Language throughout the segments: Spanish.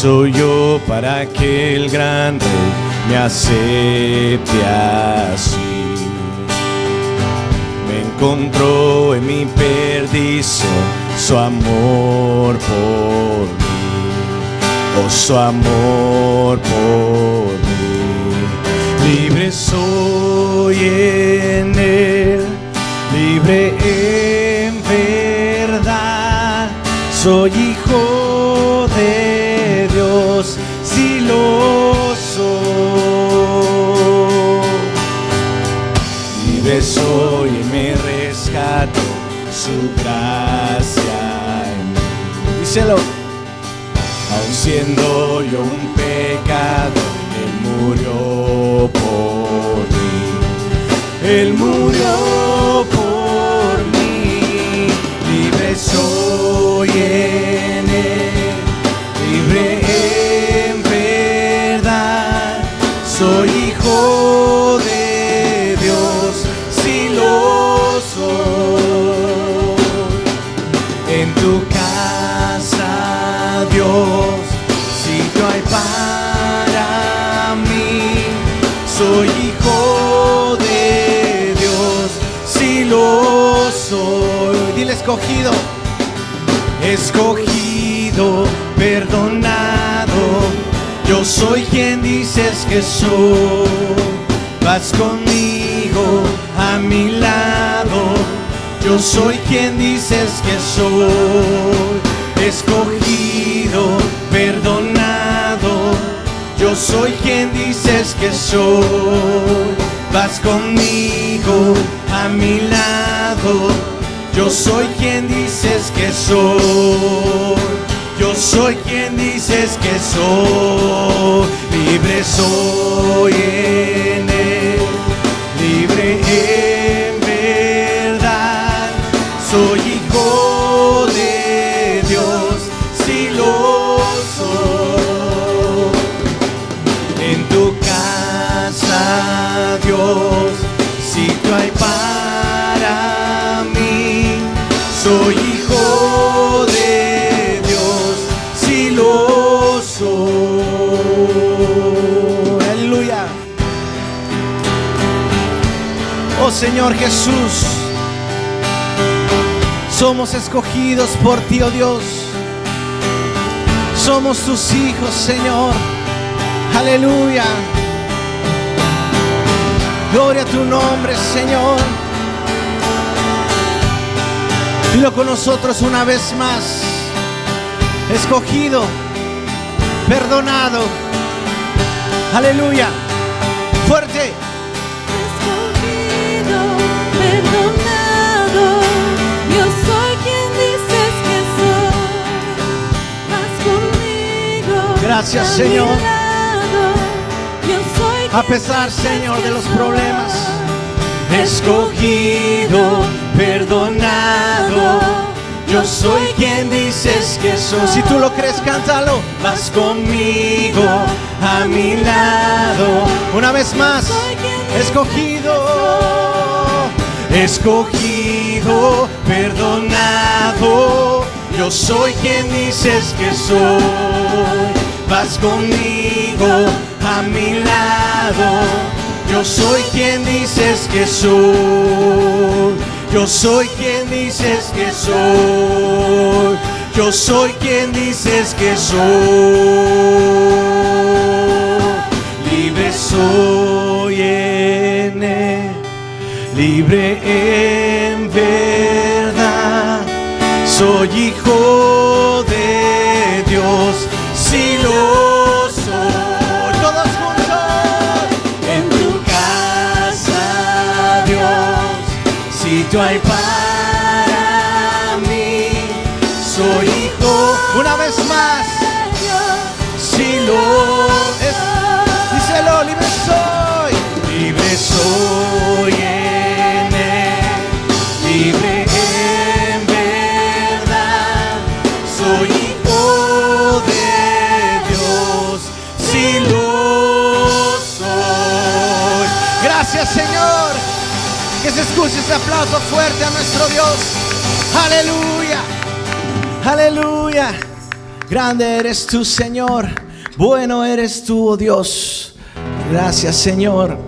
soy yo para que el gran Rey me acepte así? Me encontró en mi perdición su amor por mí, oh, su amor por mí. Libre soy en Él, libre en verdad, soy hijo de Dios, si lo soy. Libre soy y me rescató su gracia en mí. Díselo. Aun siendo yo un pecador, Él murió por mí. Él murió por mí. Libre soy en Él, libre en verdad, soy hijo de Dios, si lo soy. En tu casa, Dios, sitio hay para mí, soy hijo de Dios, si lo soy. Dile escogido, escogido, perdonado, yo soy quien dices que soy. Vas conmigo a mi lado, yo soy quien dices que soy. Escogido, perdonado, yo soy quien dices que soy. Vas conmigo a mi lado, yo soy quien dices que soy. Yo soy quien dices que soy. Libre soy en Él, libre en verdad, soy hijo de Dios, si lo soy. En tu casa, Dios, sitio hay para mí, soy hijo de Dios, si lo soy. Aleluya. Oh Señor Jesús, somos escogidos por ti, oh Dios. Somos tus hijos, Señor. Aleluya. Gloria a tu nombre, Señor. Dilo con nosotros una vez más. Escogido, perdonado. Aleluya. Fuerte. Escogido, perdonado, yo soy quien dices que soy. Vas conmigo. Gracias, a Señor. mi lado, yo soy A pesar, Señor, de los problemas. Escogido, perdonado, yo soy quien dices que soy. Si tú lo crees, cántalo. Vas conmigo a mi lado. Una vez más. Escogido, escogido, perdonado, yo soy quien dices que soy. Vas conmigo a mi lado, yo soy quien dices que soy. Yo soy quien dices que soy. Yo soy quien dices que soy. Libre soy en Él, libre en verdad, soy hijo de Dios, si lo soy. Todos juntos. En tu casa, Dios, sitio hay para mí, soy hijo. Una vez más. Si lo es, díselo, libre soy. Libre soy en Él, libre en verdad, soy hijo de Dios, si lo soy. Gracias, Señor. Que se escuche ese aplauso fuerte a nuestro Dios. Aleluya, aleluya. Grande eres tú, Señor. Bueno eres tú, oh Dios. Gracias, Señor.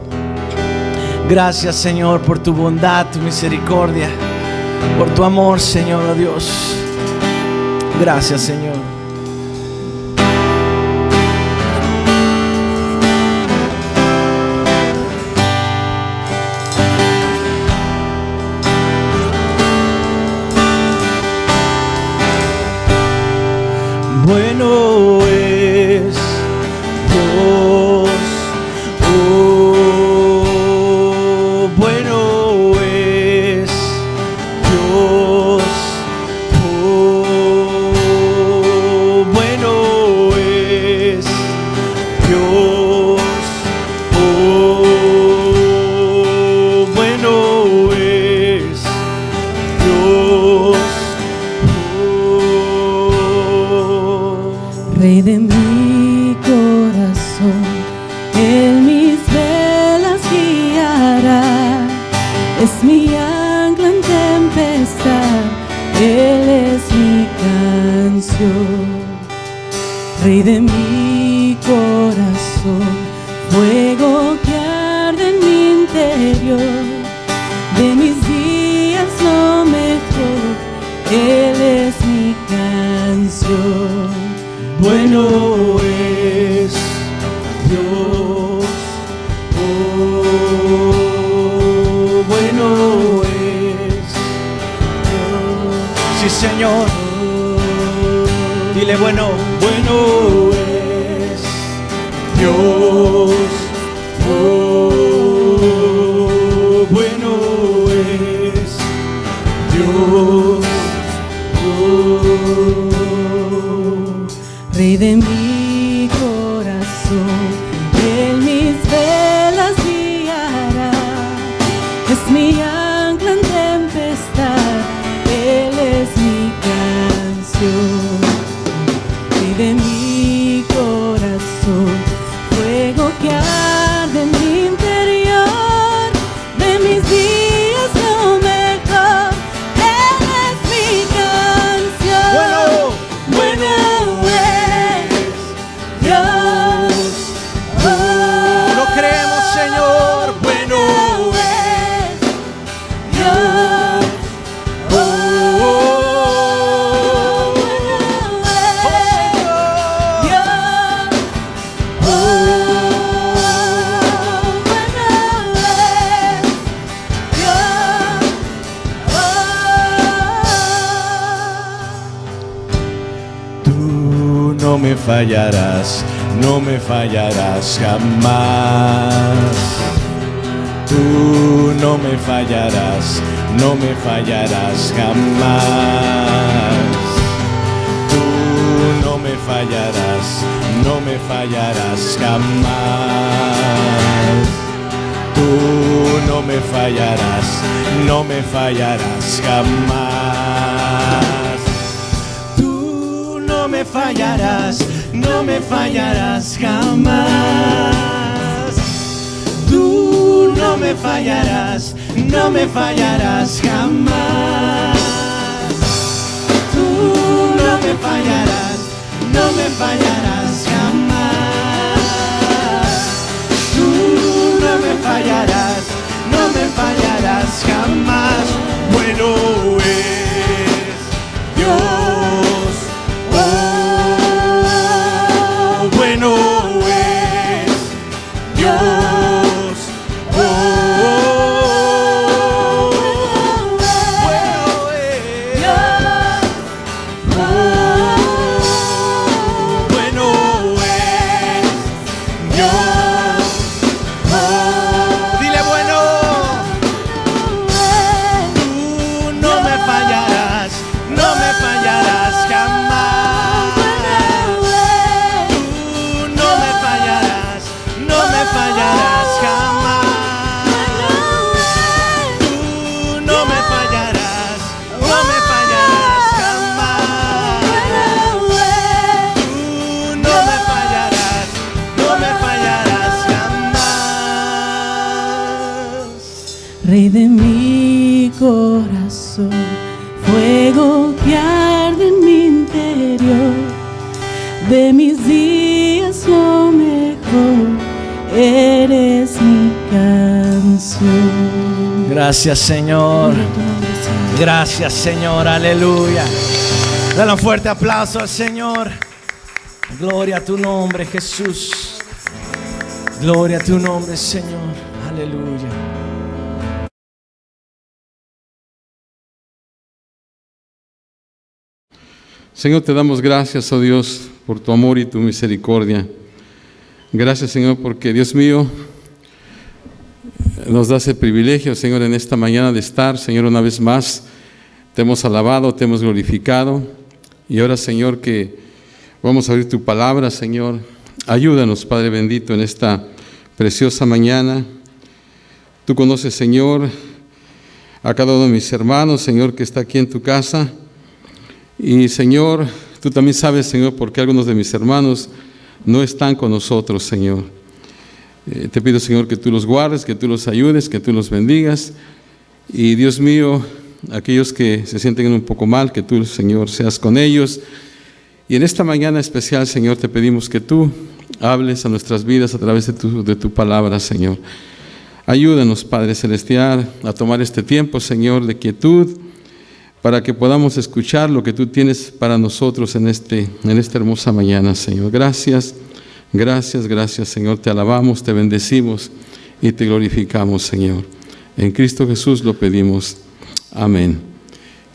Gracias, Señor, por tu bondad, tu misericordia, por tu amor, Señor, oh Dios. Gracias, Señor. Bueno es Dios, oh, bueno es Dios, oh, bueno es Dios, oh, bueno es Dios. Rey de mi corazón, Él mis velas guiará. Es mi ancla en tempestad, Él es mi canción. Rey de mi corazón, fuego que arde en mi interior. De mis días lo mejor, Él es mi canción. Bueno es Dios, oh, bueno es Dios. Sí, Señor. Dile bueno, bueno es Dios, oh, bueno es Dios, oh. Rey de mi corazón, Él mis velas guiará. Es mi ancla en tempestad, Él es mi canción. Rey de mi corazón, fuego que arde en mi interior. De mis días lo mejor, Él es mi canción. Bueno Dios, lo creemos, Señor. Bueno es Dios, oh, Señor. Tú no me fallarás, no me fallarás jamás. Tú no me fallarás, no me fallarás jamás. Tú no me fallarás, no me fallarás jamás. Tú no me fallarás, no me fallarás jamás. Tú no me fallarás, no me fallarás jamás. Tú no me fallarás, no me fallarás jamás. Tú no me fallarás, no me fallarás jamás. Tú no me fallarás, no me fallarás jamás. Bueno es Dios, oh, bueno es Dios, oh, bueno es Dios, oh, bueno es Dios, oh. Dile bueno. Tú no me fallarás, no me fallarás jamás. Tú no me fallarás, no me fallarás jamás. Tú no me fallarás, no me fallarás jamás. Tú no me fallarás, no me fallarás jamás. Rey de mi corazón, fuego que arde en mi interior. de mis días lo mejor, eres mi canción. Gracias, Señor. Gracias, Señor. Aleluya. Dale un fuerte aplauso al Señor. Gloria a tu nombre, Jesús. Gloria a tu nombre, Señor. Aleluya. Señor, te damos gracias, oh Dios, por tu amor y tu misericordia. Gracias, Señor, porque, Dios mío, nos das el privilegio, Señor, en esta mañana de estar, Señor, una vez más. Te hemos alabado, te hemos glorificado. Y ahora, Señor, que vamos a oír tu palabra, Señor. Ayúdanos, Padre bendito, en esta preciosa mañana. Tú conoces, Señor, a cada uno de mis hermanos, Señor, que está aquí en tu casa. Y, Señor, tú también sabes, Señor, por qué algunos de mis hermanos no están con nosotros, Señor. Te pido, Señor, que tú los guardes, que tú los ayudes, que tú los bendigas. Y, Dios mío, aquellos que se sienten un poco mal, que tú, Señor, seas con ellos. Y en esta mañana especial, Señor, te pedimos que tú hables a nuestras vidas a través de tu palabra, Señor. Ayúdanos, Padre Celestial, a tomar este tiempo, Señor, de quietud, para que podamos escuchar lo que tú tienes para nosotros en esta hermosa mañana, Señor. Gracias, gracias, gracias, Señor. Te alabamos, te bendecimos y te glorificamos, Señor. En Cristo Jesús lo pedimos. Amén.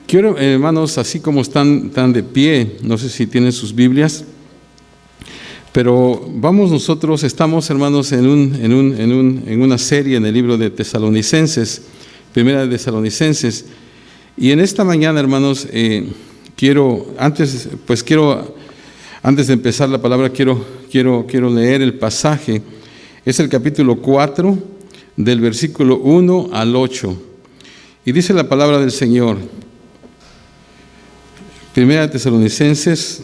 Quiero, hermanos, así como están de pie, no sé si tienen sus Biblias, pero estamos, hermanos, en una serie en el libro de Tesalonicenses, Primera de Tesalonicenses. Y en esta mañana, hermanos, antes de empezar la palabra, quiero leer el pasaje. Es el capítulo 4, del versículo 1 al 8. Y dice la palabra del Señor. Primera de Tesalonicenses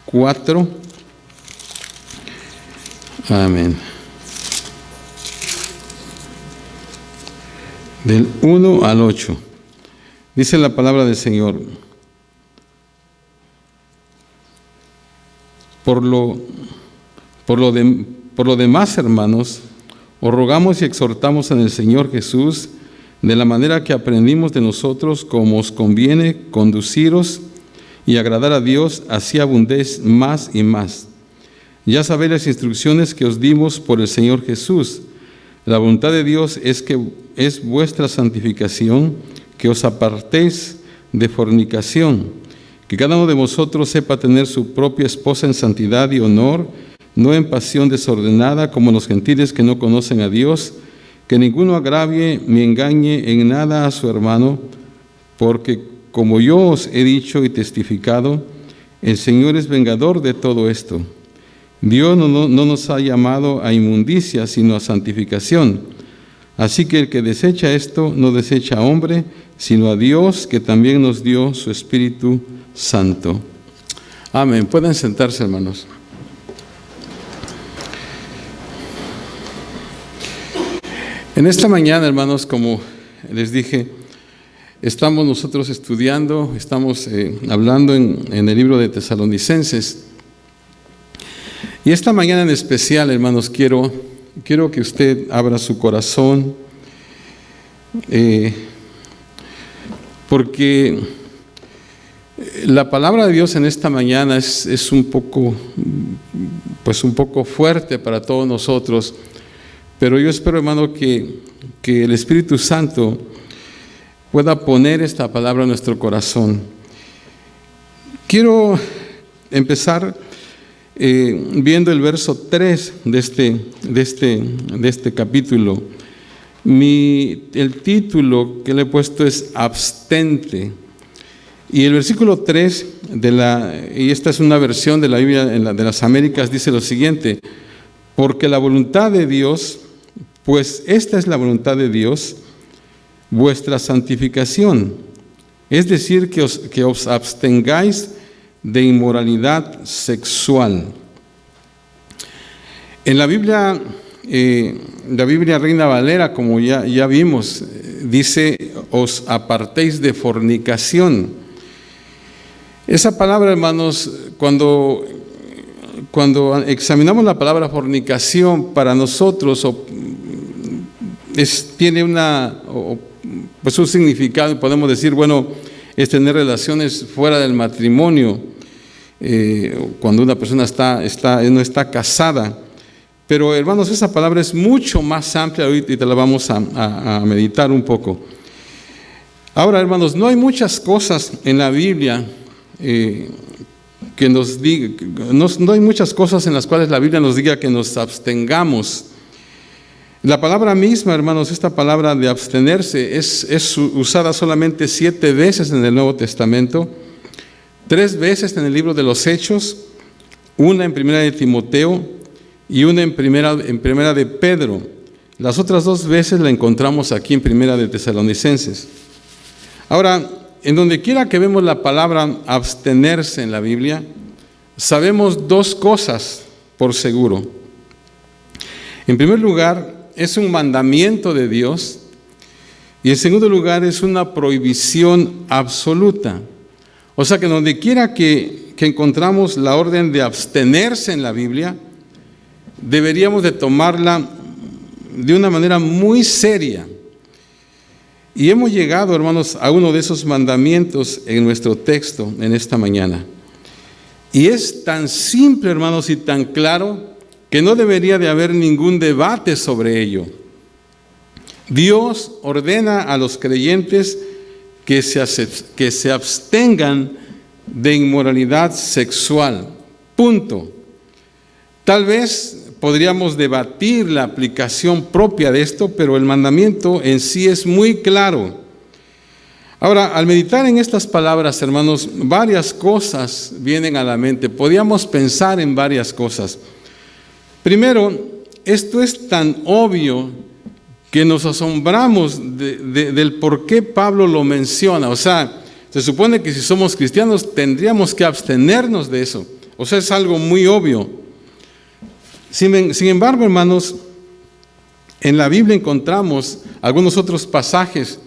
4. Amén. Del 1 al 8. Dice la palabra del Señor: por lo demás, hermanos, os rogamos y exhortamos en el Señor Jesús, de la manera que aprendimos de nosotros, como os conviene conduciros y agradar a Dios, así abundéis más y más. Ya sabéis las instrucciones que os dimos por el Señor Jesús. La voluntad de Dios es vuestra santificación, que os apartéis de fornicación, que cada uno de vosotros sepa tener su propia esposa en santidad y honor, no en pasión desordenada como los gentiles que no conocen a Dios, que ninguno agravie ni engañe en nada a su hermano, porque como yo os he dicho y testificado, el Señor es vengador de todo esto. Dios no nos ha llamado a inmundicia, sino a santificación. Así que el que desecha esto, no desecha a hombre, sino a Dios, que también nos dio su Espíritu Santo. Amén. Pueden sentarse, hermanos. En esta mañana, hermanos, como les dije, estamos nosotros estudiando, estamos hablando en el libro de Tesalonicenses. Y esta mañana en especial, hermanos, quiero que usted abra su corazón, porque la palabra de Dios en esta mañana es un poco fuerte para todos nosotros, pero yo espero, hermano, que el Espíritu Santo pueda poner esta palabra en nuestro corazón. Quiero empezar viendo el verso 3 de este capítulo. El título que le he puesto es Abstente. Y el versículo 3 y esta es una versión de la Biblia de las Américas, dice lo siguiente: porque la voluntad de Dios, pues esta es la voluntad de Dios, vuestra santificación, es decir, que os abstengáis de inmoralidad sexual. En la Biblia Reina Valera, como ya vimos, dice: os apartéis de fornicación. Esa palabra, hermanos, cuando cuando examinamos la palabra fornicación, para nosotros tiene pues un significado, y podemos decir, bueno, es tener relaciones fuera del matrimonio, cuando una persona no está casada. Pero hermanos, esa palabra es mucho más amplia, ahorita la vamos a meditar un poco. Ahora, hermanos, no hay muchas cosas en la Biblia que nos diga, no hay muchas cosas en las cuales la Biblia nos diga que nos abstengamos. La palabra misma, hermanos, esta palabra de abstenerse es usada solamente 7 veces en el Nuevo Testamento, 3 veces en el libro de los Hechos, una en Primera de Timoteo y una en primera de Pedro. Las otras 2 veces la encontramos aquí en Primera de Tesalonicenses. Ahora, en donde quiera que vemos la palabra abstenerse en la Biblia, sabemos 2 cosas por seguro. En primer lugar, es un mandamiento de Dios, y en segundo lugar, es una prohibición absoluta. O sea que donde quiera que encontramos la orden de abstenerse en la Biblia, deberíamos de tomarla de una manera muy seria. Y hemos llegado, hermanos, a uno de esos mandamientos en nuestro texto en esta mañana. Y es tan simple, hermanos, y tan claro que no debería de haber ningún debate sobre ello. Dios ordena a los creyentes que se abstengan de inmoralidad sexual. Punto. Tal vez podríamos debatir la aplicación propia de esto, pero el mandamiento en sí es muy claro. Ahora, al meditar en estas palabras, hermanos, varias cosas vienen a la mente. Podríamos pensar en varias cosas. Primero, esto es tan obvio que nos asombramos del por qué Pablo lo menciona. O sea, se supone que si somos cristianos tendríamos que abstenernos de eso. O sea, es algo muy obvio. Sin embargo, hermanos, en la Biblia encontramos algunos otros pasajes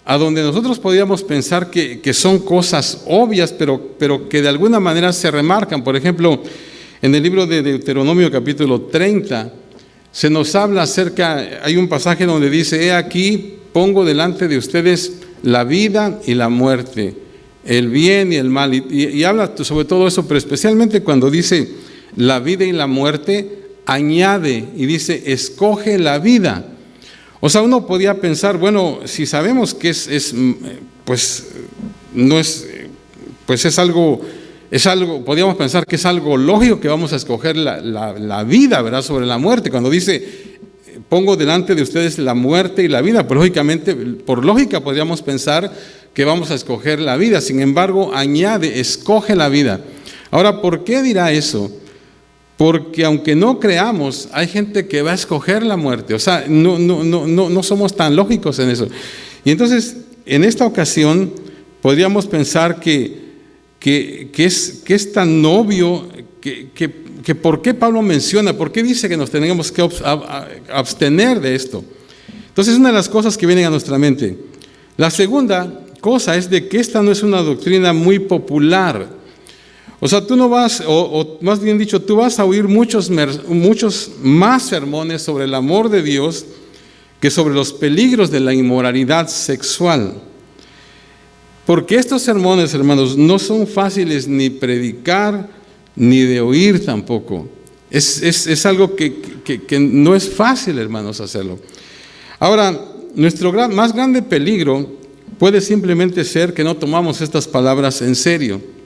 a donde nosotros podríamos pensar que son cosas obvias, pero que de alguna manera se remarcan. Por ejemplo, en el libro de Deuteronomio capítulo 30, se nos habla hay un pasaje donde dice: he aquí, pongo delante de ustedes la vida y la muerte, el bien y el mal. Y habla sobre todo eso, pero especialmente cuando dice la vida y la muerte, añade y dice: escoge la vida. O sea, uno podía pensar, bueno, si sabemos que es algo, podríamos pensar que es algo lógico que vamos a escoger la vida, ¿verdad?, sobre la muerte. Cuando dice: pongo delante de ustedes la muerte y la vida, pues lógicamente, por lógica podríamos pensar que vamos a escoger la vida. Sin embargo, añade: escoge la vida. Ahora, ¿por qué dirá eso? Porque aunque no creamos, hay gente que va a escoger la muerte. O sea, no somos tan lógicos en eso. Y entonces, en esta ocasión, podríamos pensar que es tan obvio que ¿por qué Pablo menciona? ¿Por qué dice que nos tenemos que abstener de esto? Entonces, es una de las cosas que vienen a nuestra mente. La segunda cosa es de que esta no es una doctrina muy popular. O sea, tú no vas, o más bien dicho, tú vas a oír muchos más sermones sobre el amor de Dios que sobre los peligros de la inmoralidad sexual. Porque estos sermones, hermanos, no son fáciles ni predicar ni de oír tampoco. Es algo que no es fácil, hermanos, hacerlo. Ahora, nuestro más grande peligro puede simplemente ser que no tomamos estas palabras en serio.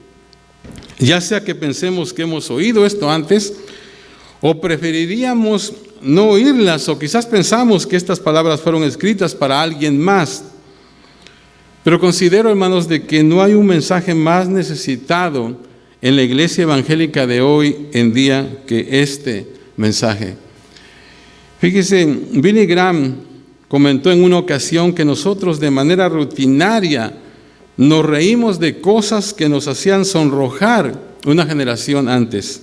Ya sea que pensemos que hemos oído esto antes, o preferiríamos no oírlas, o quizás pensamos que estas palabras fueron escritas para alguien más. Pero considero, hermanos, de que no hay un mensaje más necesitado en la iglesia evangélica de hoy en día que este mensaje. Fíjese, Billy Graham comentó en una ocasión que nosotros de manera rutinaria nos reímos de cosas que nos hacían sonrojar una generación antes.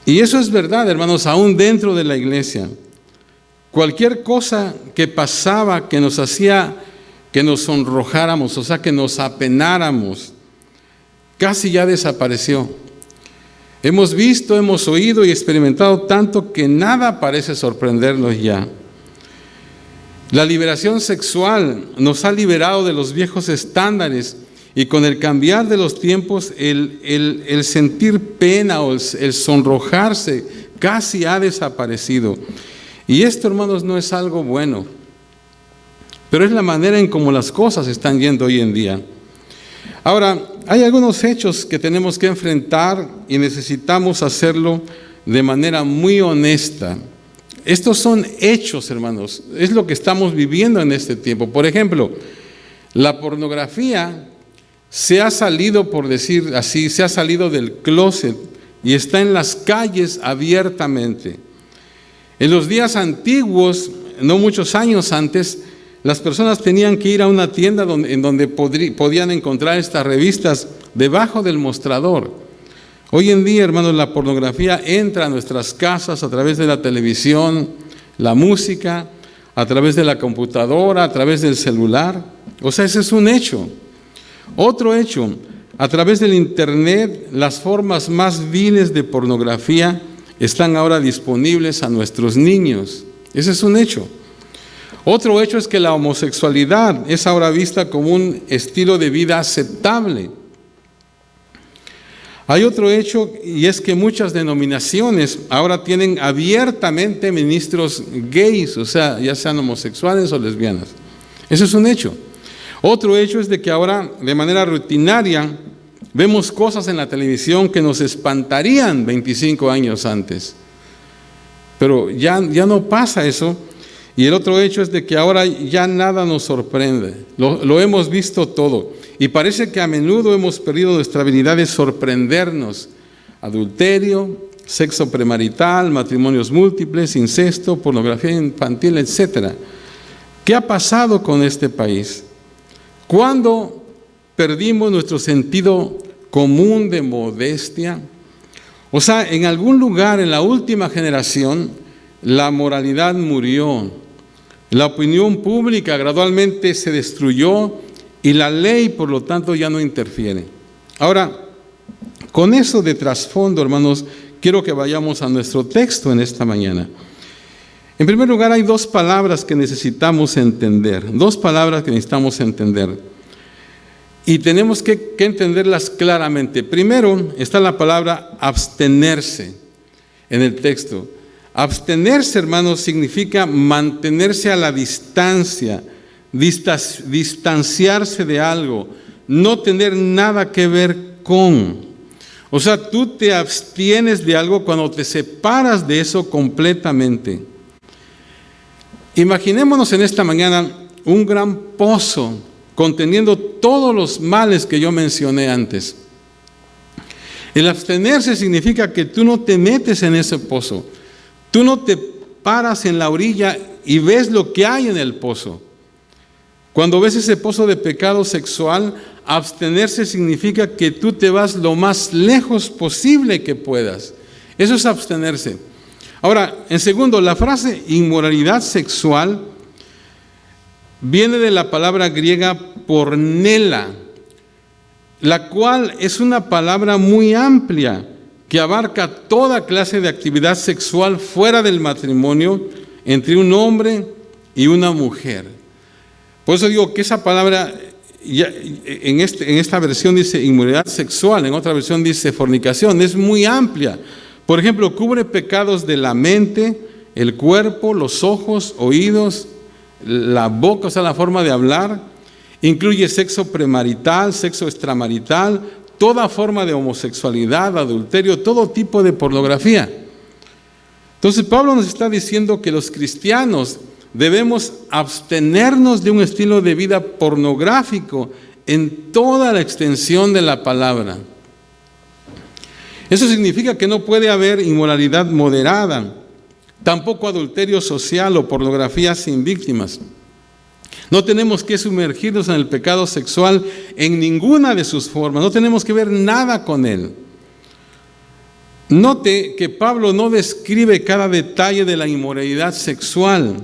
Y eso es verdad, hermanos, aún dentro de la iglesia. Cualquier cosa que pasaba que nos hacía que nos sonrojáramos, o sea, que nos apenáramos, casi ya desapareció. Hemos visto, hemos oído y experimentado tanto que nada parece sorprendernos ya. La liberación sexual nos ha liberado de los viejos estándares y con el cambiar de los tiempos el sentir pena o el sonrojarse casi ha desaparecido. Y esto, hermanos, no es algo bueno, pero es la manera en cómo las cosas están yendo hoy en día. Ahora, hay algunos hechos que tenemos que enfrentar y necesitamos hacerlo de manera muy honesta. Estos son hechos, hermanos, es lo que estamos viviendo en este tiempo. Por ejemplo, la pornografía se ha salido, por decir así, se ha salido del closet y está en las calles abiertamente. En los días antiguos, no muchos años antes, las personas tenían que ir a una tienda en donde podían encontrar estas revistas debajo del mostrador. Hoy en día, hermanos, la pornografía entra a nuestras casas a través de la televisión, la música, a través de la computadora, a través del celular. O sea, ese es un hecho. Otro hecho, a través del internet, las formas más viles de pornografía están ahora disponibles a nuestros niños. Ese es un hecho. Otro hecho es que la homosexualidad es ahora vista como un estilo de vida aceptable. Hay otro hecho, y es que muchas denominaciones ahora tienen abiertamente ministros gays, o sea, ya sean homosexuales o lesbianas. Eso es un hecho. Otro hecho es de que ahora, de manera rutinaria, vemos cosas en la televisión que nos espantarían 25 años antes. Pero ya no pasa eso. Y el otro hecho es de que ahora ya nada nos sorprende. Lo hemos visto todo. Y parece que a menudo hemos perdido nuestra habilidad de sorprendernos. Adulterio, sexo premarital, matrimonios múltiples, incesto, pornografía infantil, etc. ¿Qué ha pasado con este país? ¿Cuándo perdimos nuestro sentido común de modestia? O sea, en algún lugar en la última generación, la moralidad murió. La opinión pública gradualmente se destruyó y la ley, por lo tanto, ya no interfiere. Ahora, con eso de trasfondo, hermanos, quiero que vayamos a nuestro texto en esta mañana. En primer lugar, hay dos palabras que necesitamos entender. Y tenemos que entenderlas claramente. Primero está la palabra abstenerse en el texto. Abstenerse, hermanos, significa mantenerse a la distancia, distanciarse de algo, no tener nada que ver con. O sea, tú te abstienes de algo cuando te separas de eso completamente. Imaginémonos en esta mañana un gran pozo conteniendo todos los males que yo mencioné antes. El abstenerse significa que tú no te metes en ese pozo. Tú no te paras en la orilla y ves lo que hay en el pozo. Cuando ves ese pozo de pecado sexual, abstenerse significa que tú te vas lo más lejos posible que puedas. Eso es abstenerse. Ahora, en segundo, la frase inmoralidad sexual viene de la palabra griega pornela, la cual es una palabra muy amplia que abarca toda clase de actividad sexual fuera del matrimonio entre un hombre y una mujer. Por eso digo que esa palabra, en esta versión dice inmoralidad sexual, en otra versión dice fornicación, es muy amplia. Por ejemplo, cubre pecados de la mente, el cuerpo, los ojos, oídos, la boca, o sea, la forma de hablar. Incluye sexo premarital, sexo extramarital, toda forma de homosexualidad, adulterio, todo tipo de pornografía. Entonces Pablo nos está diciendo que los cristianos debemos abstenernos de un estilo de vida pornográfico en toda la extensión de la palabra. Eso significa que no puede haber inmoralidad moderada, tampoco adulterio social o pornografía sin víctimas. No tenemos que sumergirnos en el pecado sexual en ninguna de sus formas. No tenemos que ver nada con él. Note que Pablo no describe cada detalle de la inmoralidad sexual.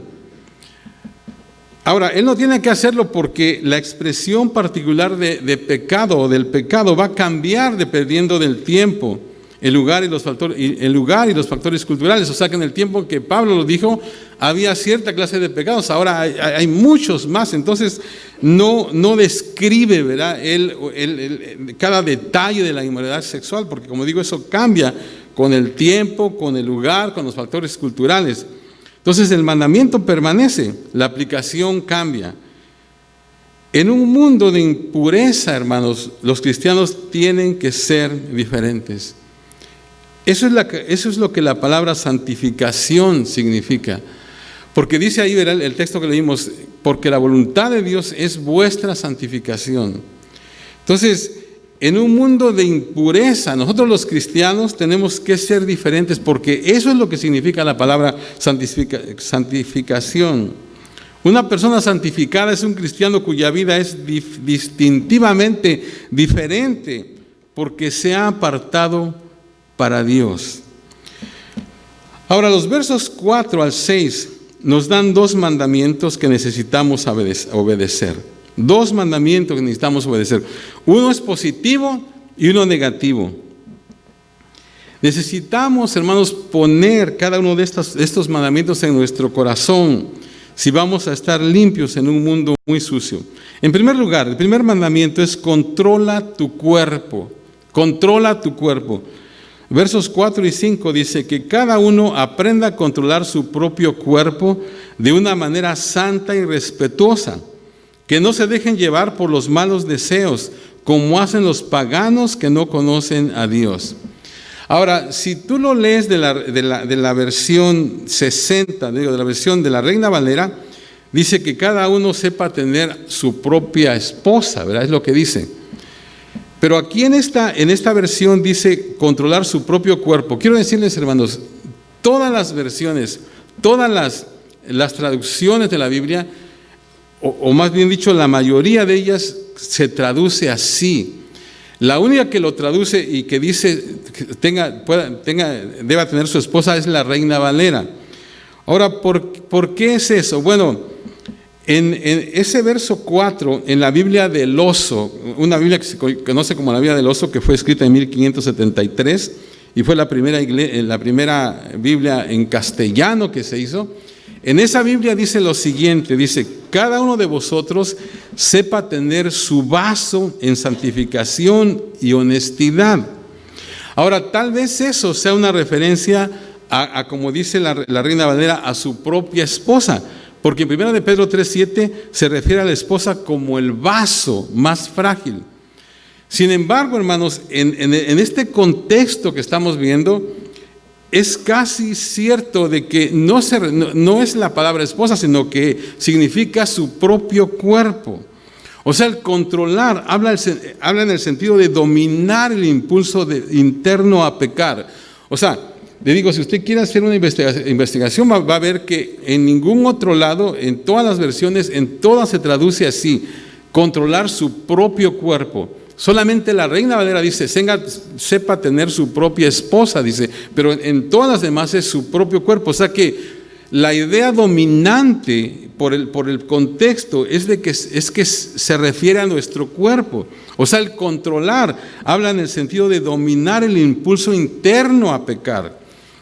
Ahora, él no tiene que hacerlo porque la expresión particular de pecado o del pecado va a cambiar dependiendo del tiempo. el lugar y los factores culturales. O sea que en el tiempo que Pablo lo dijo, había cierta clase de pecados, ahora hay muchos más. Entonces no describe, ¿verdad?, cada detalle de la inmoralidad sexual, porque como digo, eso cambia con el tiempo, con el lugar, con los factores culturales. Entonces el mandamiento permanece, la aplicación cambia. En un mundo de impureza, hermanos, los cristianos tienen que ser diferentes. Eso es lo que la palabra santificación significa. Porque dice ahí, verá el texto que leímos, porque la voluntad de Dios es vuestra santificación. Entonces, en un mundo de impureza, nosotros los cristianos tenemos que ser diferentes, porque eso es lo que significa la palabra santificación. Una persona santificada es un cristiano cuya vida es distintivamente diferente, porque se ha apartado para Dios. Ahora, los versos 4 al 6 nos dan dos mandamientos que necesitamos obedecer. Dos mandamientos que necesitamos obedecer. Uno es positivo y uno negativo. Necesitamos, hermanos, poner cada uno de estos mandamientos en nuestro corazón si vamos a estar limpios en un mundo muy sucio. En primer lugar, el primer mandamiento es controla tu cuerpo. Controla tu cuerpo. Versos 4 y 5 dice que cada uno aprenda a controlar su propio cuerpo de una manera santa y respetuosa, que no se dejen llevar por los malos deseos, como hacen los paganos que no conocen a Dios. Ahora, si tú lo lees de la versión 60, de la versión de la Reina Valera, dice que cada uno sepa tener su propia esposa, ¿verdad? Es lo que dice. Pero aquí en esta versión dice controlar su propio cuerpo. Quiero decirles, hermanos, todas las versiones, todas las traducciones de la Biblia, o más bien dicho, la mayoría de ellas se traduce así. La única que lo traduce y que dice que deba tener su esposa es la Reina Valera. Ahora, ¿por qué es eso? Bueno, en ese verso 4, en la Biblia del Oso, una Biblia que se conoce como la Biblia del Oso, que fue escrita en 1573 y fue la primera Biblia en castellano que se hizo. En esa Biblia dice lo siguiente, dice, cada uno de vosotros sepa tener su vaso en santificación y honestidad. Ahora, tal vez eso sea una referencia a como dice la Reina Valera, a su propia esposa, porque en 1 de Pedro 3:7 se refiere a la esposa como el vaso más frágil. Sin embargo, hermanos, en este contexto que estamos viendo, es casi cierto de que no es la palabra esposa, sino que significa su propio cuerpo. O sea, el controlar habla en el sentido de dominar el impulso interno a pecar. O sea, le digo, si usted quiere hacer una investigación, va a ver que en ningún otro lado, en todas las versiones, en todas se traduce así, controlar su propio cuerpo. Solamente la Reina Valera dice, sepa tener su propia esposa, dice, pero en todas las demás es su propio cuerpo. O sea que la idea dominante por el contexto es que se refiere a nuestro cuerpo. O sea, el controlar habla en el sentido de dominar el impulso interno a pecar.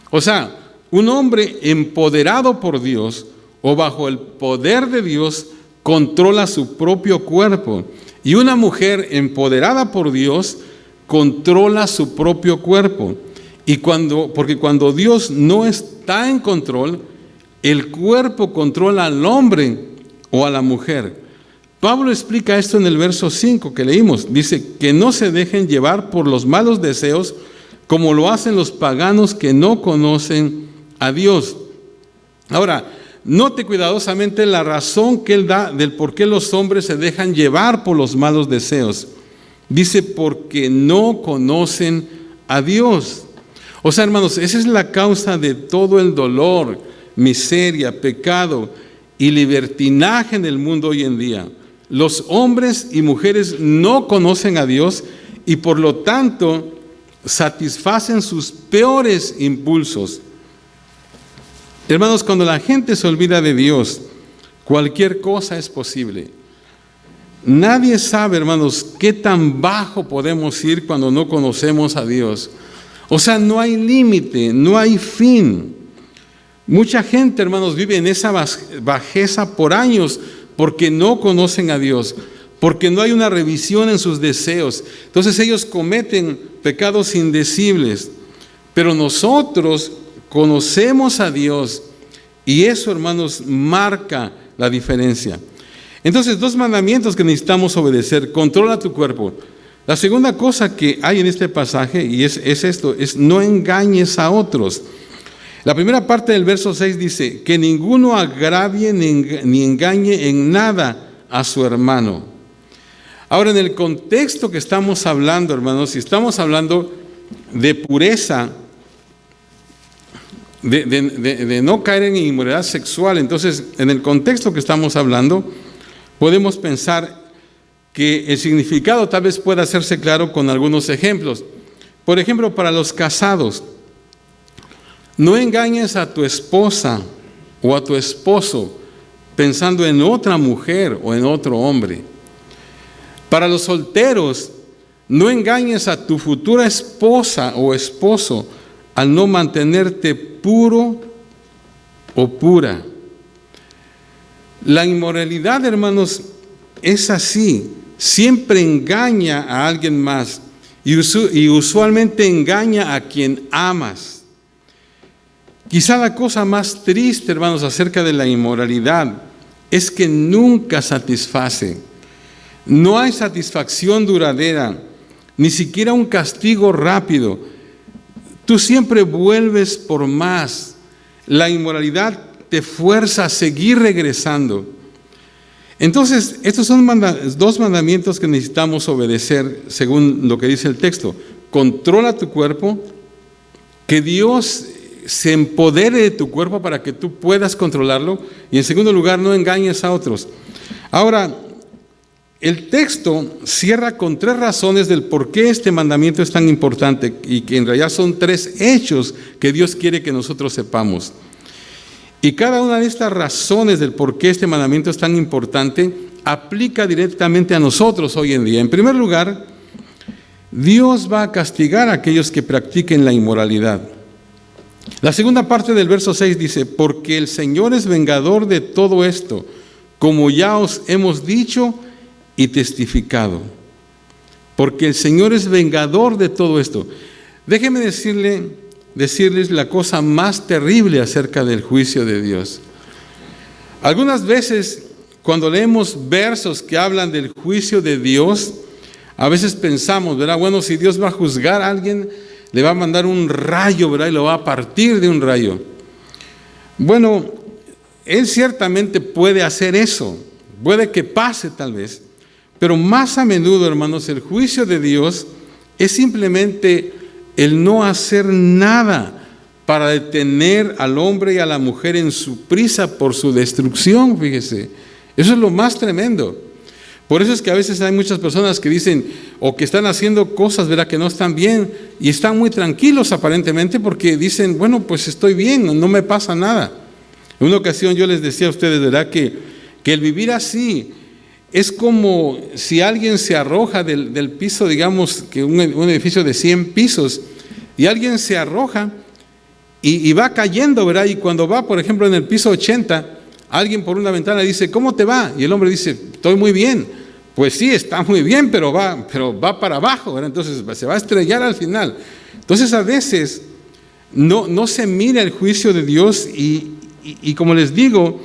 O sea, un hombre empoderado por Dios o bajo el poder de Dios controla su propio cuerpo. Y una mujer empoderada por Dios controla su propio cuerpo. Porque cuando Dios no está en control, el cuerpo controla al hombre o a la mujer. Pablo explica esto en el verso 5 que leímos. Dice que no se dejen llevar por los malos deseos como lo hacen los paganos que no conocen a Dios. Ahora, note cuidadosamente la razón que él da del por qué los hombres se dejan llevar por los malos deseos. Dice, porque no conocen a Dios. O sea, hermanos, esa es la causa de todo el dolor, miseria, pecado y libertinaje en el mundo hoy en día. Los hombres y mujeres no conocen a Dios y por lo tanto satisfacen sus peores impulsos. Hermanos, cuando la gente se olvida de Dios, cualquier cosa es posible. Nadie sabe, hermanos, qué tan bajo podemos ir cuando no conocemos a Dios. O sea, no hay límite, no hay fin. Mucha gente, hermanos, vive en esa bajeza por años porque no conocen a Dios, porque no hay una revisión en sus deseos. Entonces ellos cometen pecados indecibles. Pero nosotros conocemos a Dios y eso, hermanos, marca la diferencia. Entonces, 2 mandamientos que necesitamos obedecer. Controla tu cuerpo. La segunda cosa que hay en este pasaje, y es esto, es no engañes a otros. La primera parte del verso 6 dice, que ninguno agravie ni engañe en nada a su hermano. Ahora, en el contexto que estamos hablando, hermanos, si estamos hablando de pureza, de no caer en inmoralidad sexual, entonces, en el contexto que estamos hablando, podemos pensar que el significado tal vez pueda hacerse claro con algunos ejemplos. Por ejemplo, para los casados, no engañes a tu esposa o a tu esposo pensando en otra mujer o en otro hombre. Para los solteros, no engañes a tu futura esposa o esposo al no mantenerte puro o pura. La inmoralidad, hermanos, es así. Siempre engaña a alguien más y usualmente engaña a quien amas. Quizá la cosa más triste, hermanos, acerca de la inmoralidad es que nunca satisface. No hay satisfacción duradera, ni siquiera un castigo rápido. Tú siempre vuelves por más. La inmoralidad te fuerza a seguir regresando. Entonces, estos son 2 mandamientos que necesitamos obedecer según lo que dice el texto. Controla tu cuerpo, que Dios se empodere de tu cuerpo para que tú puedas controlarlo. Y en segundo lugar, no engañes a otros. Ahora, el texto cierra con 3 razones del por qué este mandamiento es tan importante y que en realidad son 3 hechos que Dios quiere que nosotros sepamos. Y cada una de estas razones del por qué este mandamiento es tan importante aplica directamente a nosotros hoy en día. En primer lugar, Dios va a castigar a aquellos que practiquen la inmoralidad. La segunda parte del verso 6 dice, porque el Señor es vengador de todo esto, como ya os hemos dicho y testificado. Porque el Señor es vengador de todo esto. Déjeme decirles la cosa más terrible acerca del juicio de Dios. Algunas veces, cuando leemos versos que hablan del juicio de Dios, a veces pensamos, ¿verdad? Bueno, si Dios va a juzgar a alguien, le va a mandar un rayo, ¿verdad? Y lo va a partir de un rayo. Bueno, Él ciertamente puede hacer eso, puede que pase tal vez, pero más a menudo, hermanos, el juicio de Dios es simplemente el no hacer nada para detener al hombre y a la mujer en su prisa por su destrucción, fíjese. Eso es lo más tremendo. Por eso es que a veces hay muchas personas que dicen o que están haciendo cosas, ¿verdad?, que no están bien y están muy tranquilos aparentemente porque dicen, bueno, pues estoy bien, no me pasa nada. En una ocasión yo les decía a ustedes, ¿verdad?, que el vivir así es como si alguien se arroja del piso, digamos, que un edificio de 100 pisos, y alguien se arroja y va cayendo, ¿verdad? Y cuando va, por ejemplo, en el piso 80, alguien por una ventana dice, ¿cómo te va? Y el hombre dice, estoy muy bien. Pues sí, está muy bien, pero va para abajo, ¿verdad? Entonces se va a estrellar al final. Entonces a veces no se mira el juicio de Dios y como les digo,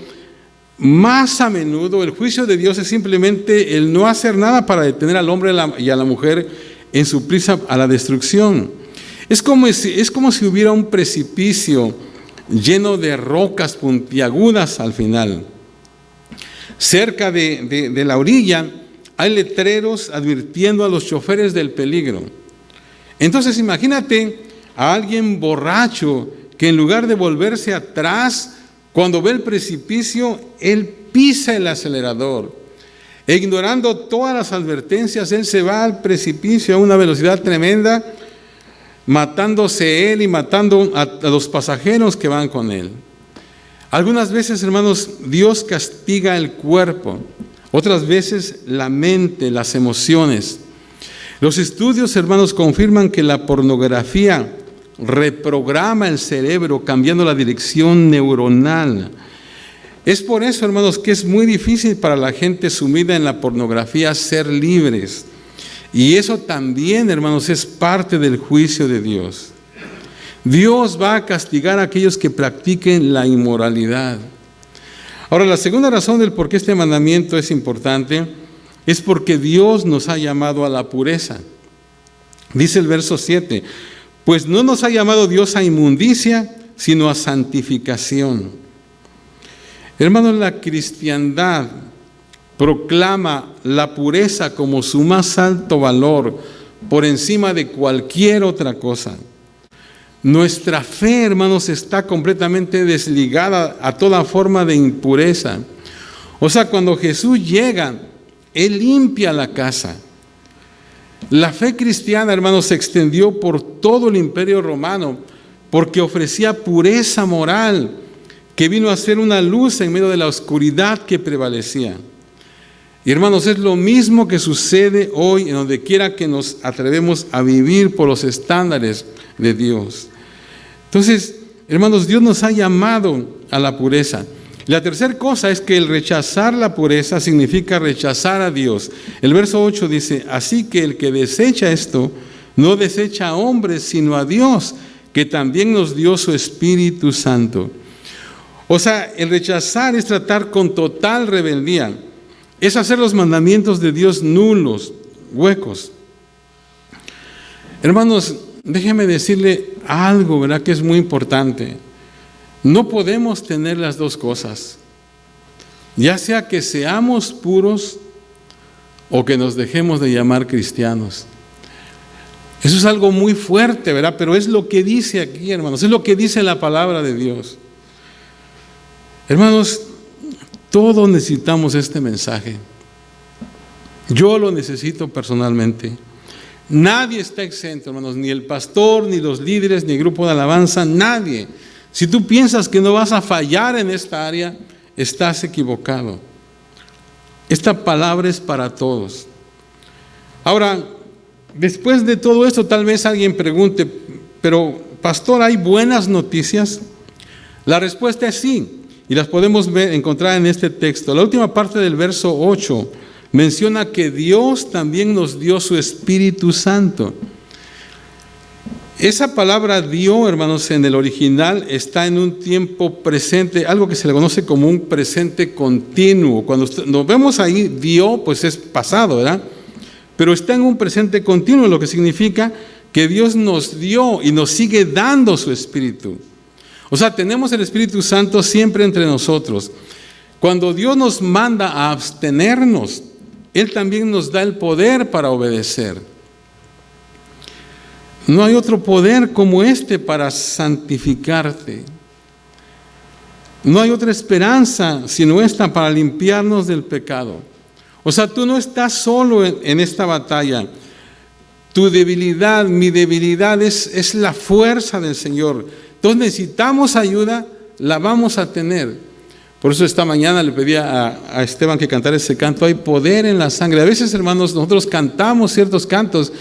más a menudo el juicio de Dios es simplemente el no hacer nada para detener al hombre y a la mujer en su prisa a la destrucción. Es como si hubiera un precipicio lleno de rocas puntiagudas al final. Cerca de la orilla hay letreros advirtiendo a los choferes del peligro. Entonces imagínate a alguien borracho que en lugar de volverse atrás, cuando ve el precipicio, él pisa el acelerador. E ignorando todas las advertencias, él se va al precipicio a una velocidad tremenda, matándose él y matando a los pasajeros que van con él. Algunas veces, hermanos, Dios castiga el cuerpo, otras veces la mente, las emociones. Los estudios, hermanos, confirman que la pornografía reprograma el cerebro, cambiando la dirección neuronal. Es por eso, hermanos, que es muy difícil para la gente sumida en la pornografía ser libres. Y eso también, hermanos, es parte del juicio de Dios. Dios va a castigar a aquellos que practiquen la inmoralidad. Ahora, la segunda razón del por qué este mandamiento es importante es porque Dios nos ha llamado a la pureza. Dice el verso 7, pues no nos ha llamado Dios a inmundicia, sino a santificación. Hermanos, la cristiandad proclama la pureza como su más alto valor por encima de cualquier otra cosa. Nuestra fe, hermanos, está completamente desligada a toda forma de impureza. O sea, cuando Jesús llega, Él limpia la casa. La fe cristiana, hermanos, se extendió por todo el Imperio Romano porque ofrecía pureza moral que vino a ser una luz en medio de la oscuridad que prevalecía. Y hermanos, es lo mismo que sucede hoy en donde quiera que nos atrevemos a vivir por los estándares de Dios. Entonces, hermanos, Dios nos ha llamado a la pureza. La tercera cosa es que el rechazar la pureza significa rechazar a Dios. El verso 8 dice, así que el que desecha esto, no desecha a hombres, sino a Dios, que también nos dio su Espíritu Santo. O sea, el rechazar es tratar con total rebeldía. Es hacer los mandamientos de Dios nulos, huecos. Hermanos, déjeme decirle algo, ¿verdad?, que es muy importante. No podemos tener las dos cosas. Ya sea que seamos puros o que nos dejemos de llamar cristianos. Eso es algo muy fuerte, ¿verdad? Pero es lo que dice aquí, hermanos. Es lo que dice la palabra de Dios. Hermanos, todos necesitamos este mensaje. Yo lo necesito personalmente. Nadie está exento, hermanos, ni el pastor, ni los líderes, ni el grupo de alabanza, nadie. Si tú piensas que no vas a fallar en esta área, estás equivocado. Esta palabra es para todos. Ahora, después de todo esto, tal vez alguien pregunte, pero pastor, ¿hay buenas noticias? La respuesta es sí, y las podemos encontrar en este texto. La última parte del verso 8 menciona que Dios también nos dio su Espíritu Santo. Esa palabra dio, hermanos, en el original está en un tiempo presente, algo que se le conoce como un presente continuo. Cuando nos vemos ahí, dio, pues es pasado, ¿verdad? Pero está en un presente continuo, lo que significa que Dios nos dio y nos sigue dando su Espíritu. O sea, tenemos el Espíritu Santo siempre entre nosotros. Cuando Dios nos manda a abstenernos, Él también nos da el poder para obedecer. No hay otro poder como este para santificarte. No hay otra esperanza sino esta para limpiarnos del pecado. O sea, tú no estás solo en esta batalla. Tu debilidad, mi debilidad es la fuerza del Señor. Entonces necesitamos ayuda, la vamos a tener. Por eso esta mañana le pedí a Esteban que cantara ese canto. Hay poder en la sangre. A veces, hermanos, nosotros cantamos ciertos cantos,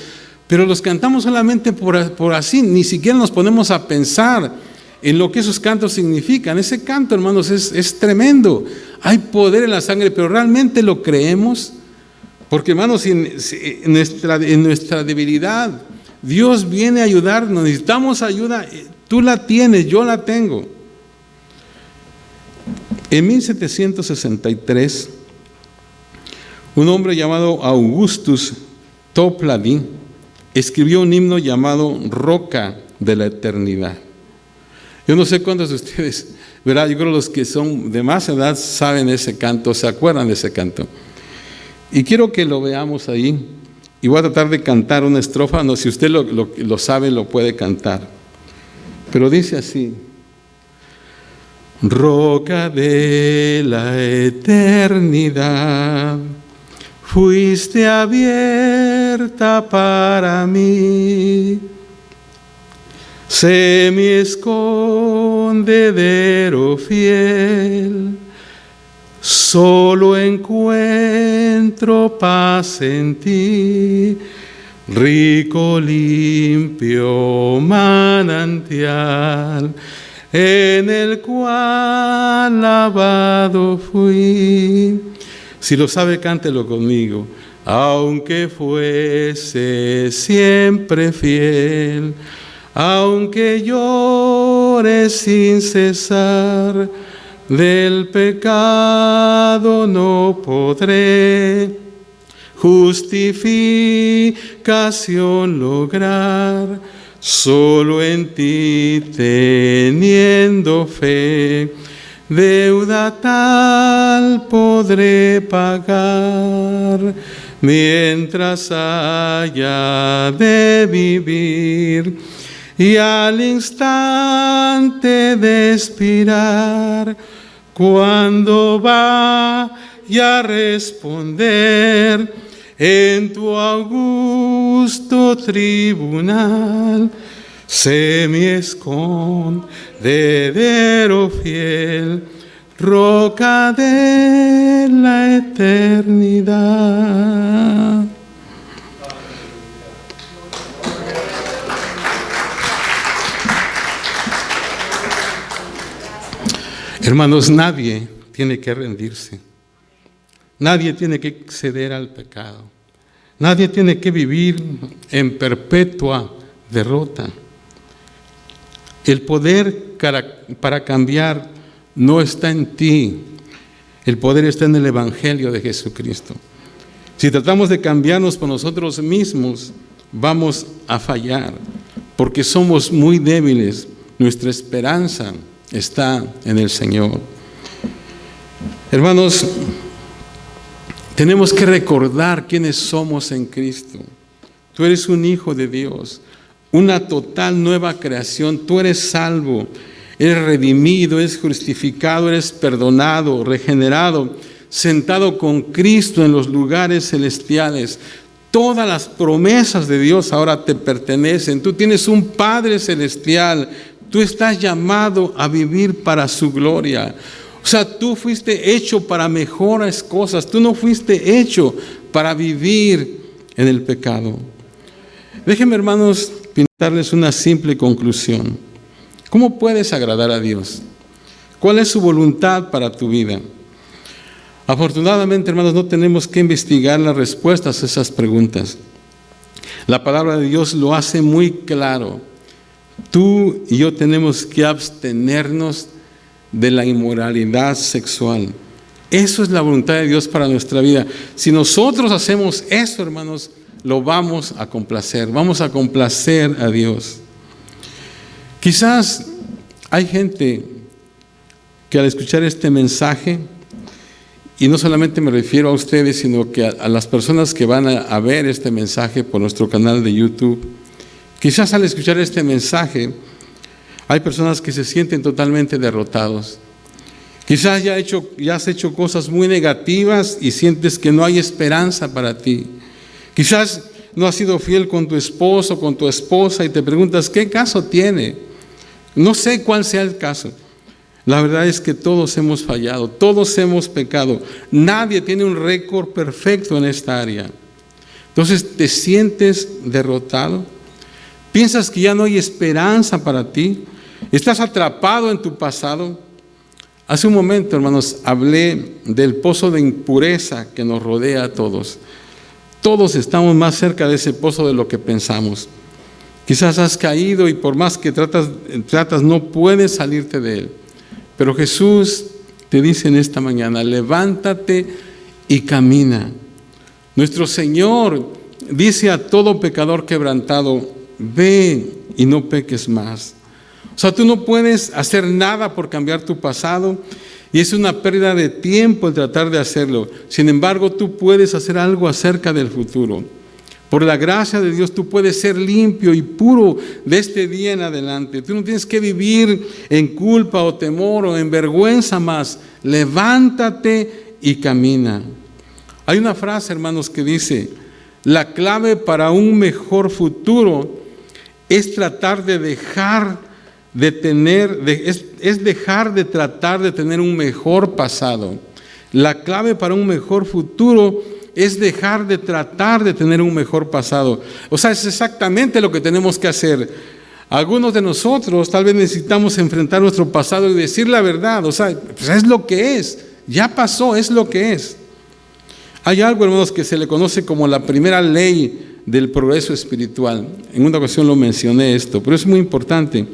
pero los cantamos solamente por así, ni siquiera nos ponemos a pensar en lo que esos cantos significan. Ese canto, hermanos, es tremendo. Hay poder en la sangre, pero ¿realmente lo creemos? Porque, hermanos, en nuestra debilidad, Dios viene a ayudarnos. Necesitamos ayuda. Tú la tienes, yo la tengo. En 1763, un hombre llamado Augustus Toplady escribió un himno llamado Roca de la Eternidad. Yo no sé cuántos de ustedes, ¿verdad? Yo creo que los que son de más edad saben ese canto, se acuerdan de ese canto. Y quiero que lo veamos ahí. Y voy a tratar de cantar una estrofa. No, si usted lo sabe, lo puede cantar. Pero dice así: Roca de la eternidad, fuiste abierta para mí. Sé mi escondedero fiel, solo encuentro paz en ti. rico, limpio manantial, en el cual lavado fui. Si lo sabe, cántelo conmigo. Aunque fuese siempre fiel, aunque llore sin cesar, del pecado no podré justificación lograr, solo en ti teniendo fe, deuda tal podré pagar, mientras haya de vivir y al instante de expirar, cuando vaya a responder en tu augusto tribunal, sé mi escondedero fiel, roca de la eternidad. Hermanos, nadie tiene que rendirse. Nadie tiene que ceder al pecado. Nadie tiene que vivir en perpetua derrota. El poder para cambiar no está en ti. El poder está en el Evangelio de Jesucristo. Si tratamos de cambiarnos por nosotros mismos, vamos a fallar, porque somos muy débiles. Nuestra esperanza está en el Señor. Hermanos, tenemos que recordar quiénes somos en Cristo. Tú eres un hijo de Dios, una total nueva creación. Tú eres salvo, eres redimido, eres justificado, eres perdonado, regenerado, sentado con Cristo en los lugares celestiales. Todas las promesas de Dios ahora te pertenecen. Tú tienes un Padre celestial. Tú estás llamado a vivir para su gloria. O sea, tú fuiste hecho para mejores cosas. Tú no fuiste hecho para vivir en el pecado. Déjenme, hermanos, pintarles una simple conclusión. ¿Cómo puedes agradar a Dios? ¿Cuál es su voluntad para tu vida? Afortunadamente, hermanos, no tenemos que investigar las respuestas a esas preguntas. La palabra de Dios lo hace muy claro. Tú y yo tenemos que abstenernos de la inmoralidad sexual. Eso es la voluntad de Dios para nuestra vida. Si nosotros hacemos eso, hermanos, lo vamos a complacer. Vamos a complacer a Dios. Quizás hay gente que al escuchar este mensaje, y no solamente me refiero a ustedes, sino que a las personas que van a ver este mensaje por nuestro canal de YouTube, quizás al escuchar este mensaje, hay personas que se sienten totalmente derrotados. Quizás ya has hecho cosas muy negativas y sientes que no hay esperanza para ti. Quizás no has sido fiel con tu esposo, con tu esposa, y te preguntas, ¿qué caso tiene? No sé cuál sea el caso. La verdad es que todos hemos fallado, todos hemos pecado. Nadie tiene un récord perfecto en esta área. Entonces, ¿te sientes derrotado? ¿Piensas que ya no hay esperanza para ti? ¿Estás atrapado en tu pasado? Hace un momento, hermanos, hablé del pozo de impureza que nos rodea a todos. Todos estamos más cerca de ese pozo de lo que pensamos. Quizás has caído y por más que tratas, no puedes salirte de él. Pero Jesús te dice en esta mañana, levántate y camina. Nuestro Señor dice a todo pecador quebrantado, ve y no peques más. O sea, tú no puedes hacer nada por cambiar tu pasado y es una pérdida de tiempo el tratar de hacerlo. Sin embargo, tú puedes hacer algo acerca del futuro. Por la gracia de Dios, tú puedes ser limpio y puro de este día en adelante. Tú no tienes que vivir en culpa o temor o en vergüenza más. Levántate y camina. Hay una frase, hermanos, que dice, la clave para un mejor futuro es tratar de dejar de tratar de tener un mejor pasado. La clave para un mejor futuro es dejar de tratar de tener un mejor pasado. O sea, es exactamente lo que tenemos que hacer. Algunos de nosotros tal vez necesitamos enfrentar nuestro pasado y decir la verdad. O sea, pues es lo que es. Ya pasó, es lo que es. Hay algo, hermanos, que se le conoce como la primera ley del progreso espiritual. En una ocasión lo mencioné esto, pero es muy importante,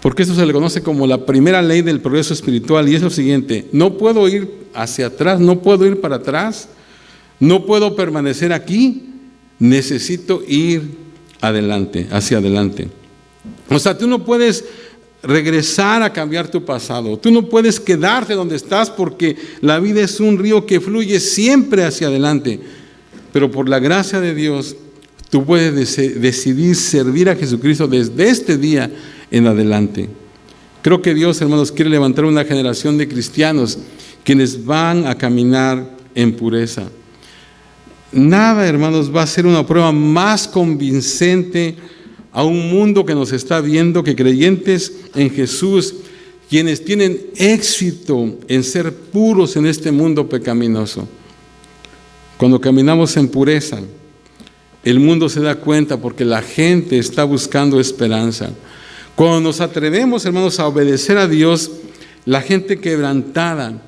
porque esto se le conoce como la primera ley del progreso espiritual, y es lo siguiente: no puedo ir hacia atrás, no puedo ir para atrás, no puedo permanecer aquí, necesito ir adelante, hacia adelante. O sea, tú no puedes regresar a cambiar tu pasado, tú no puedes quedarte donde estás, porque la vida es un río que fluye siempre hacia adelante. Pero por la gracia de Dios, tú puedes decidir servir a Jesucristo desde este día en adelante. Creo que Dios, hermanos, quiere levantar una generación de cristianos quienes van a caminar en pureza. Nada, hermanos, va a ser una prueba más convincente a un mundo que nos está viendo que creyentes en Jesús, quienes tienen éxito en ser puros en este mundo pecaminoso. Cuando caminamos en pureza, el mundo se da cuenta porque la gente está buscando esperanza. Cuando nos atrevemos, hermanos, a obedecer a Dios, la gente quebrantada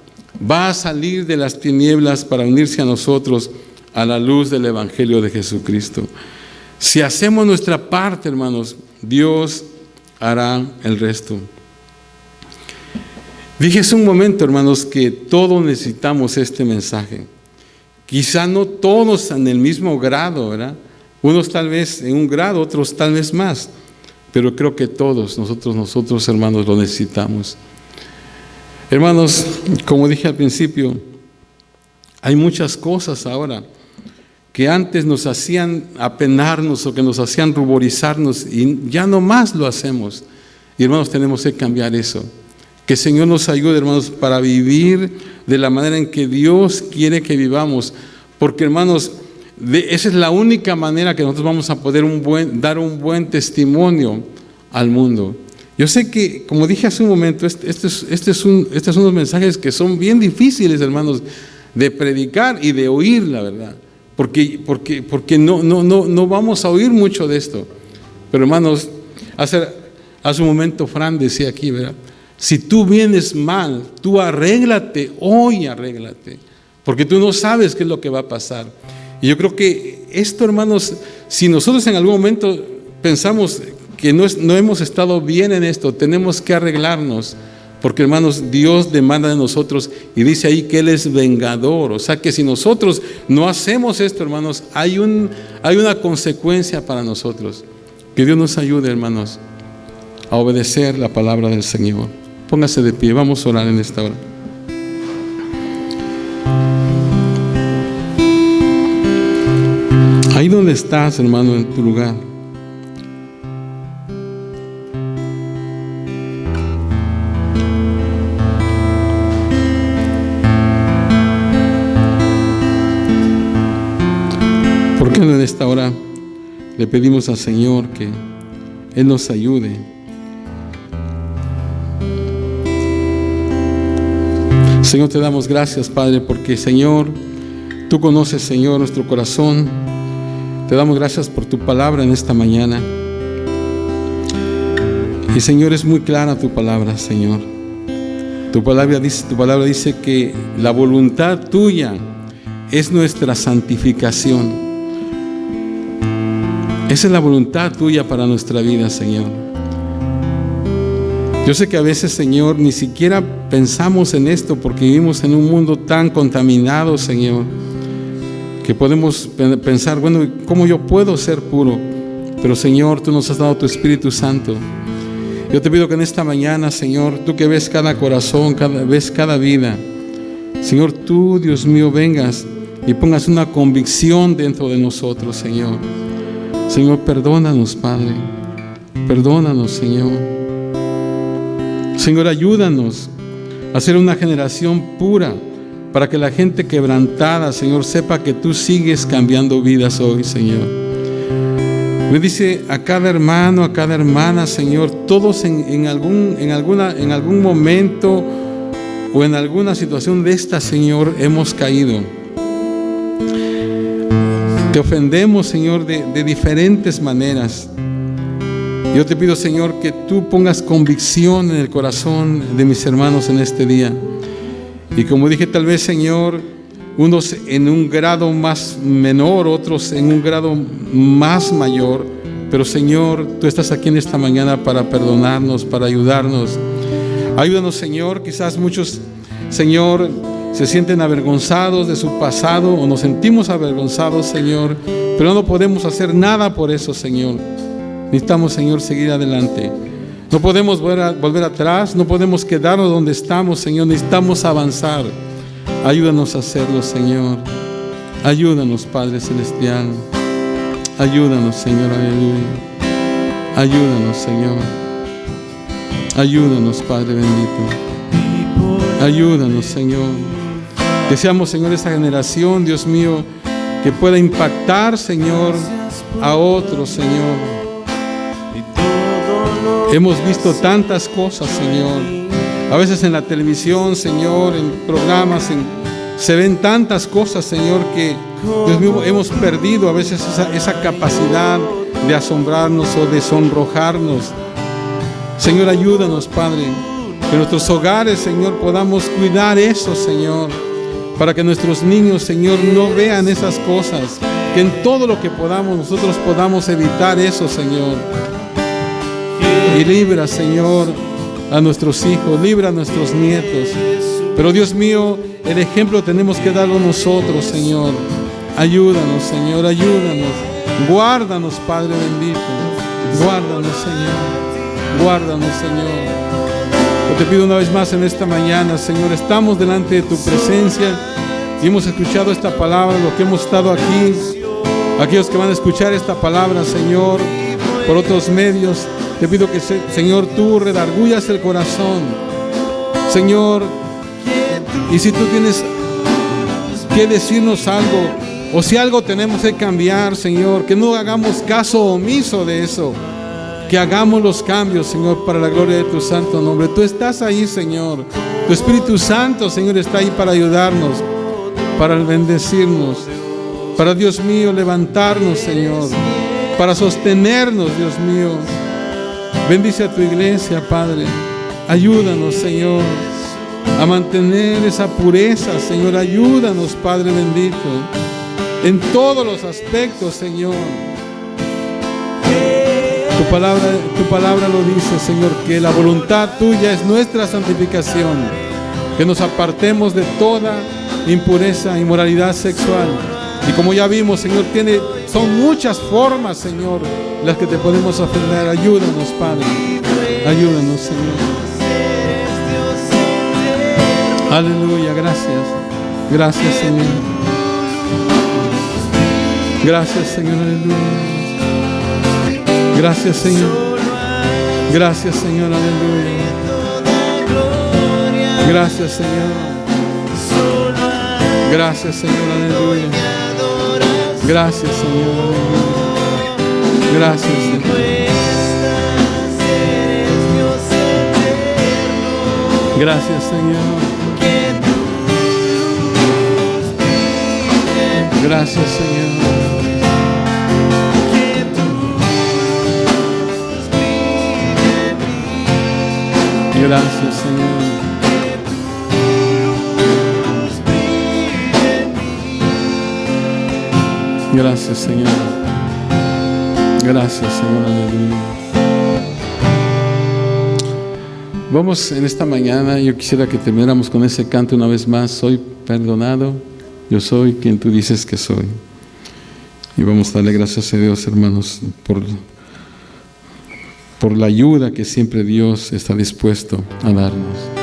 va a salir de las tinieblas para unirse a nosotros a la luz del Evangelio de Jesucristo. Si hacemos nuestra parte, hermanos, Dios hará el resto. Dije hace un momento, hermanos, que todos necesitamos este mensaje. Quizá no todos en el mismo grado, ¿verdad? Unos tal vez en un grado, otros tal vez más. Pero creo que todos nosotros hermanos, lo necesitamos. Hermanos, como dije al principio, hay muchas cosas ahora que antes nos hacían apenarnos o que nos hacían ruborizarnos, y ya no más lo hacemos. Y hermanos, tenemos que cambiar eso. Que el Señor nos ayude, hermanos, para vivir de la manera en que Dios quiere que vivamos. Porque, hermanos, esa es la única manera que nosotros vamos a poder dar un buen testimonio al mundo. Yo sé que, como dije hace un momento, estos son unos mensajes que son bien difíciles, hermanos, de predicar y de oír, la verdad. Porque no vamos a oír mucho de esto. Pero, hermanos, hace un momento Fran decía aquí, ¿verdad? Si tú vienes mal, tú arréglate, hoy arréglate, porque tú no sabes qué es lo que va a pasar. Y yo creo que esto, hermanos, si nosotros en algún momento pensamos que no hemos estado bien en esto, tenemos que arreglarnos, porque, hermanos, Dios demanda de nosotros y dice ahí que Él es vengador. O sea que si nosotros no hacemos esto, hermanos, hay una consecuencia para nosotros. Que Dios nos ayude, hermanos, a obedecer la palabra del Señor. Póngase de pie, vamos a orar en esta hora. Ahí donde estás, hermano, en tu lugar. ¿Por qué no en esta hora le pedimos al Señor que Él nos ayude? Señor, te damos gracias, Padre, porque, Señor, tú conoces, Señor, nuestro corazón. Te damos gracias por tu palabra en esta mañana. Y, Señor, es muy clara tu palabra, Señor. Tu palabra dice que la voluntad tuya es nuestra santificación. Esa es la voluntad tuya para nuestra vida, Señor. Yo sé que a veces, Señor, ni siquiera pensamos en esto porque vivimos en un mundo tan contaminado, Señor, que podemos pensar, bueno, ¿cómo yo puedo ser puro? Pero, Señor, tú nos has dado tu Espíritu Santo. Yo te pido que en esta mañana, Señor, tú que ves cada corazón, ves cada vida, Señor, tú, Dios mío, vengas y pongas una convicción dentro de nosotros, Señor. Señor, perdónanos, Padre. Perdónanos, Señor. Señor, ayúdanos a ser una generación pura para que la gente quebrantada, Señor, sepa que tú sigues cambiando vidas hoy, Señor. Bendice a cada hermano, a cada hermana, Señor. Todos en algún momento o en alguna situación de esta, Señor, hemos caído. Te ofendemos, Señor, de diferentes maneras. Yo te pido, Señor, que tú pongas convicción en el corazón de mis hermanos en este día. Y como dije, tal vez, Señor, unos en un grado más menor, otros en un grado más mayor. Pero, Señor, tú estás aquí en esta mañana para perdonarnos, para ayudarnos. Ayúdanos, Señor. Quizás muchos, Señor, se sienten avergonzados de su pasado o nos sentimos avergonzados, Señor, pero no podemos hacer nada por eso, Señor. Necesitamos, Señor, seguir adelante. No podemos volver atrás, no podemos quedarnos donde estamos, Señor. Necesitamos avanzar. Ayúdanos a hacerlo, Señor. Ayúdanos, Padre Celestial. Ayúdanos, Señor, aleluya. Ayúdanos, Señor. Ayúdanos, Padre bendito. Ayúdanos, Señor. Que seamos, Señor, esta generación, Dios mío, que pueda impactar, Señor, a otros, Señor. Hemos visto tantas cosas, Señor. A veces en la televisión, Señor, en programas, se ven tantas cosas, Señor, que, Dios mío, hemos perdido a veces esa capacidad de asombrarnos o de sonrojarnos. Señor, ayúdanos, Padre, que en nuestros hogares, Señor, podamos cuidar eso, Señor, para que nuestros niños, Señor, no vean esas cosas, que en todo lo que podamos, nosotros podamos evitar eso, Señor. Y libra, Señor, a nuestros hijos, libra a nuestros nietos. Pero, Dios mío, el ejemplo tenemos que darlo nosotros, Señor. Ayúdanos, Señor, ayúdanos. Guárdanos, Padre bendito. Guárdanos, Señor. Guárdanos, Señor. Yo te pido una vez más en esta mañana, Señor, estamos delante de tu presencia y hemos escuchado esta palabra, lo que hemos estado aquí. Aquellos que van a escuchar esta palabra, Señor, por otros medios, te pido que, Señor, tú redargullas el corazón, Señor. Y si tú tienes que decirnos algo, o si algo tenemos que cambiar, Señor, que no hagamos caso omiso de eso, que hagamos los cambios, Señor, para la gloria de tu santo nombre. Tú estás ahí, Señor. Tu Espíritu Santo, Señor, está ahí para ayudarnos, para bendecirnos, para, Dios mío, levantarnos, Señor, para sostenernos, Dios mío. Bendice a tu iglesia, Padre. Ayúdanos, Señor, a mantener esa pureza, Señor. Ayúdanos, Padre bendito, en todos los aspectos, Señor. Tu palabra lo dice, Señor, que la voluntad tuya es nuestra santificación, que nos apartemos de toda impureza, inmoralidad sexual. Y como ya vimos, Señor, son muchas formas, Señor, las que te podemos ofender. Ayúdanos, Padre. Ayúdanos, Señor. Aleluya, gracias. Gracias, Señor. Gracias, Señor, aleluya. Gracias, Señor. Gracias, Señor, aleluya. Gracias, Señor. Gracias, Señor, aleluya. Gracias, Señor, aleluya. Gracias, Señor. Gracias, Señor. Gracias, Señor. Gracias, Señor. Gracias, Señor. Gracias, Señor. Aleluya. Vamos en esta mañana, yo quisiera que termináramos con ese canto una vez más. Soy perdonado, yo soy quien tú dices que soy. Y vamos a darle gracias a Dios, hermanos, por la ayuda que siempre Dios está dispuesto a darnos.